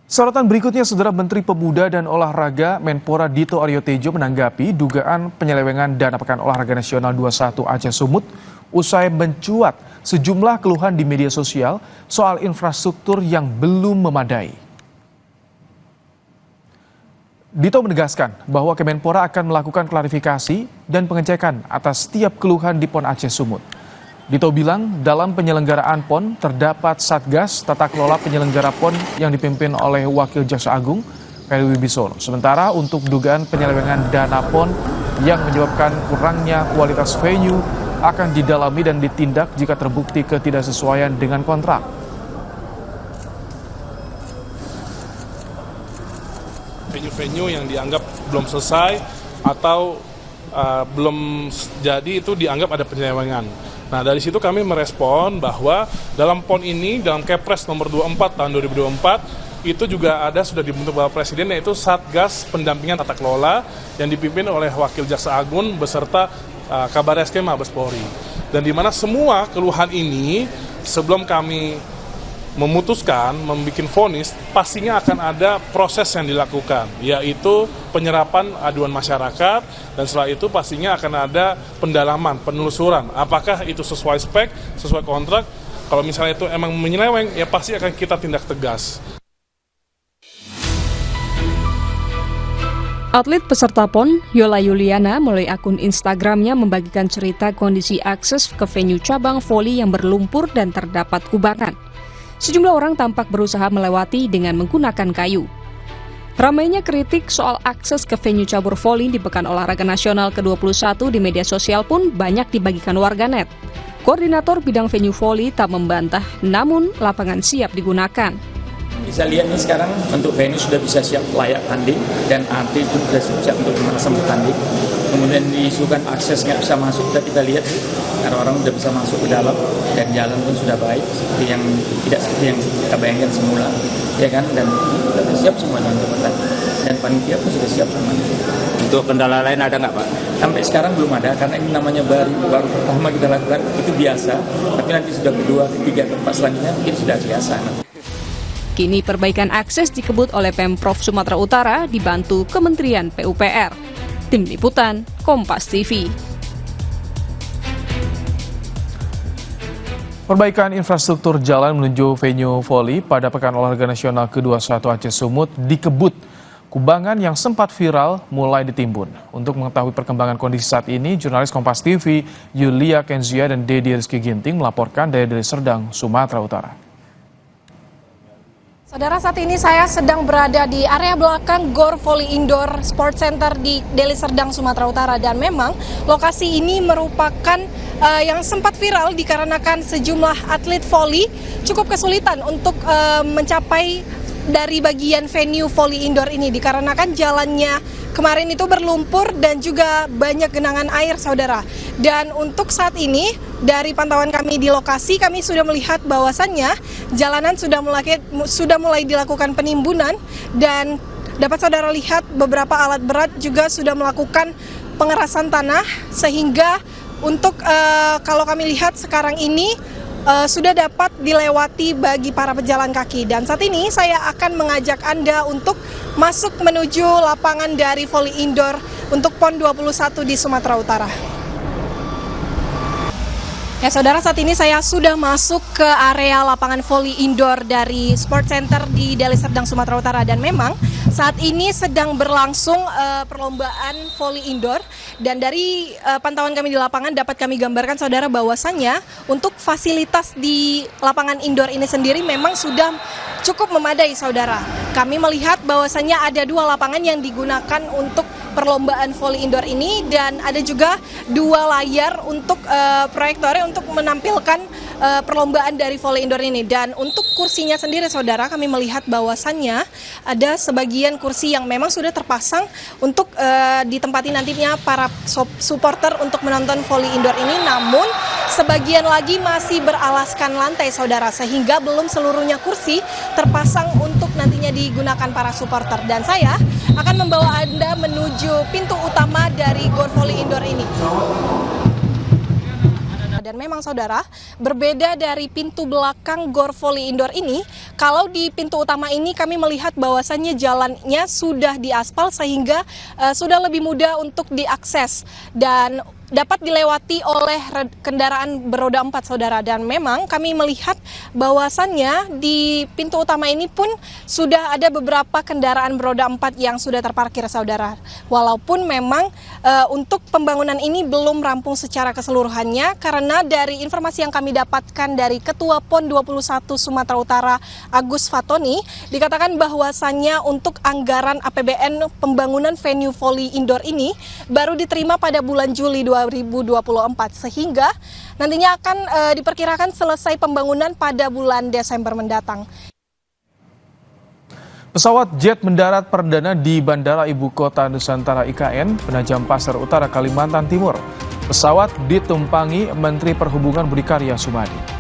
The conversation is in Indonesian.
Sorotan berikutnya, Saudara Menteri Pemuda dan Olahraga Menpora Dito Aryo Tejo menanggapi dugaan penyelewengan dana Pekan Olahraga Nasional 21 Aceh Sumut usai mencuat sejumlah keluhan di media sosial soal infrastruktur yang belum memadai. Dito menegaskan bahwa Kemenpora akan melakukan klarifikasi dan pengecekan atas setiap keluhan di PON Aceh Sumut. Dito bilang dalam penyelenggaraan PON terdapat Satgas Tata Kelola Penyelenggara PON yang dipimpin oleh Wakil Jaksa Agung Ferry Wibisono. Sementara untuk dugaan penyelewengan dana PON yang menyebabkan kurangnya kualitas venue akan didalami dan ditindak jika terbukti ketidaksesuaian dengan kontrak. Venue-venue yang dianggap belum selesai atau belum jadi itu dianggap ada penyelewengan. Nah, dari situ kami merespon bahwa dalam PON ini, dalam Kepres nomor 24 tahun 2024, itu juga ada sudah dibentuk Bapak Presiden, yaitu Satgas Pendampingan Tata Kelola yang dipimpin oleh Wakil Jaksa Agung beserta Kabar Eskrim Mabes Polri. Dan di mana semua keluhan ini sebelum kami memutuskan, membuat vonis, pastinya akan ada proses yang dilakukan, yaitu penyerapan aduan masyarakat, dan setelah itu pastinya akan ada pendalaman, penelusuran, apakah itu sesuai spek, sesuai kontrak. Kalau misalnya itu emang menyeleweng, ya pasti akan kita tindak tegas. Atlet peserta PON, Yola Yuliana, melalui akun Instagramnya membagikan cerita kondisi akses ke venue cabang voli yang berlumpur dan terdapat kubangan. Sejumlah orang tampak berusaha melewati dengan menggunakan kayu. Ramainya kritik soal akses ke venue cabur voli di Pekan Olahraga Nasional ke-21 di media sosial pun banyak dibagikan warganet. Koordinator bidang venue voli tak membantah, namun lapangan siap digunakan. Bisa lihat nih sekarang untuk venue sudah bisa siap layak tanding dan atlet itu sudah siap untuk melaksanakan tanding. Kemudian diisukan akses nggak bisa masuk, kita lihat karena orang sudah bisa masuk ke dalam dan jalan pun sudah baik seperti yang tidak seperti yang kita bayangkan semula, ya kan, dan sudah siap semua teman-teman dan panitia pun sudah siap semuanya. Untuk kendala lain ada nggak Pak? Sampai sekarang belum ada karena ini namanya baru pertama kita lakukan, itu biasa, tapi nanti sudah kedua, ketiga, keempat selanjutnya mungkin sudah biasa. Kini perbaikan akses dikebut oleh Pemprov Sumatera Utara dibantu Kementerian PUPR. Tim Liputan, Kompas TV. Perbaikan infrastruktur jalan menuju venue voli pada Pekan Olahraga Nasional ke-21 Aceh Sumut dikebut. Kubangan yang sempat viral mulai ditimbun. Untuk mengetahui perkembangan kondisi saat ini, jurnalis Kompas TV Yulia Kenzia dan Dedi Rizky Ginting melaporkan dari Deli Serdang, Sumatera Utara. Saudara, saat ini saya sedang berada di area belakang Gor Volley Indoor Sport Center di Deli Serdang, Sumatera Utara. Dan memang lokasi ini merupakan yang sempat viral dikarenakan sejumlah atlet voli cukup kesulitan untuk mencapai dari bagian venue volley indoor ini dikarenakan jalannya kemarin itu berlumpur dan juga banyak genangan air, saudara. Dan untuk saat ini dari pantauan kami di lokasi, kami sudah melihat bahwasannya jalanan sudah mulai dilakukan penimbunan dan dapat saudara lihat beberapa alat berat juga sudah melakukan pengerasan tanah sehingga untuk kalau kami lihat sekarang ini sudah dapat dilewati bagi para pejalan kaki. Dan saat ini saya akan mengajak Anda untuk masuk menuju lapangan dari volley indoor untuk PON 21 di Sumatera Utara. Ya saudara, saat ini saya sudah masuk ke area lapangan volley indoor dari Sport Center di Deli Serdang, Sumatera Utara. Dan memang saat ini sedang berlangsung perlombaan volley indoor. Dan dari pantauan kami di lapangan dapat kami gambarkan saudara bahwasannya untuk fasilitas di lapangan indoor ini sendiri memang sudah cukup memadai, saudara. Kami melihat bahwasannya ada 2 lapangan yang digunakan untuk perlombaan volley indoor ini dan ada juga 2 layar untuk proyektornya untuk menampilkan perlombaan dari volley indoor ini. Dan untuk kursinya sendiri, saudara, kami melihat bahwasannya ada sebagian kursi yang memang sudah terpasang untuk ditempati nantinya para supporter untuk menonton volley indoor ini. Namun sebagian lagi masih beralaskan lantai, saudara, sehingga belum seluruhnya kursi terpasang untuk nantinya digunakan para supporter. Dan saya akan membawa Anda menuju pintu utama dari Gor Volley Indoor ini. Dan memang saudara, berbeda dari pintu belakang Gor Volley Indoor ini, kalau di pintu utama ini kami melihat bahwasannya jalannya sudah diaspal sehingga sudah lebih mudah untuk diakses dan dapat dilewati oleh kendaraan beroda 4 saudara. Dan memang kami melihat bahwasannya di pintu utama ini pun sudah ada beberapa kendaraan beroda 4 yang sudah terparkir saudara. Walaupun memang untuk pembangunan ini belum rampung secara keseluruhannya, karena dari informasi yang kami dapatkan dari Ketua PON 21 Sumatera Utara Agus Fatoni, dikatakan bahwasannya untuk anggaran APBN pembangunan venue volley indoor ini baru diterima pada bulan Juli 2024, sehingga nantinya akan diperkirakan selesai pembangunan pada bulan Desember mendatang. Pesawat jet mendarat perdana di Bandara Ibu Kota Nusantara IKN, Penajam Pasar Utara, Kalimantan Timur. Pesawat ditumpangi Menteri Perhubungan Budi Karya Sumadi.